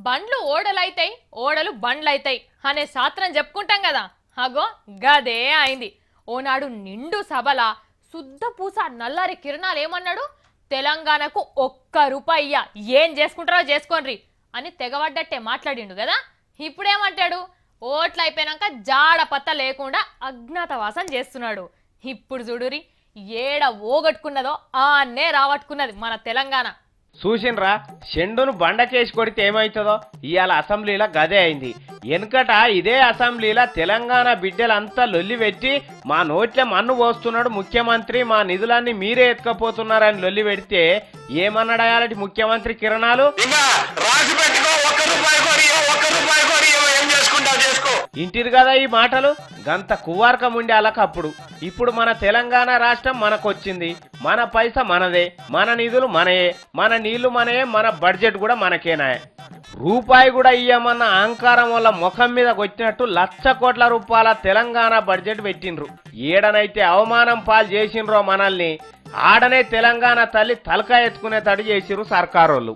బండ్లు ఓడలైతాయి ఓడలు బండ్లైతాయి అనే శాస్త్రం చెప్పుకుంటాం కదా. అగో గదే అయింది. ఓనాడు నిండు సభల శుద్ధ పూస నల్లారి కిరణాలు ఏమన్నాడు, తెలంగాణకు ₹1 ఏం చేసుకుంటారో చేసుకోండ్రి అని తెగబడ్డట్టే మాట్లాడిండు కదా. ఇప్పుడేమంటాడు, ఓట్లు అయిపోయినాక జాడ పత్త లేకుండా అజ్ఞాతవాసం చేస్తున్నాడు. ఇప్పుడు చూడురి ఏడ ఓగట్టుకున్నదో ఆన్నే రావట్టుకున్నది మన తెలంగాణ. చూసిన్రా, షెండును బండకేసి కొడితే ఏమవుతుందో ఇవాళ అసెంబ్లీలో గదే అయింది. వెనుకట ఇదే అసెంబ్లీలో తెలంగాణ బిడ్డలంతా లొల్లి పెట్టి మా నోట్లే మన్ను పోస్తున్నాడు ముఖ్యమంత్రి, మా నిధులన్నీ మీరే ఎత్తుకపోతున్నారని లొల్లి పెడితే ఏమన్నాడు ముఖ్యమంత్రి కిరణాలు, ఇంటిరు కదా ఈ మాటలు. గంత కువార్కం ఉండే అలకప్పుడు. ఇప్పుడు మన తెలంగాణ రాష్ట్రం మనకొచ్చింది, మన పైస మనదే, మన నిధులు మనయే, మన నీళ్లు మనయే, మన బడ్జెట్ కూడా మనకేనా. రూపాయి కూడా ఇయ్యమన్న అహంకారం వల్ల ముఖం మీద వచ్చినట్టు ₹1,00,000 కోట్ల తెలంగాణ బడ్జెట్ పెట్టిండ్రు. ఏడనైతే అవమానం పాలు చేసిండ్రో మనల్ని, ఆడనే తెలంగాణ తల్లి తలకాయ ఎత్తుకునేటట్టు చేసిర్రు సర్కారోళ్ళు.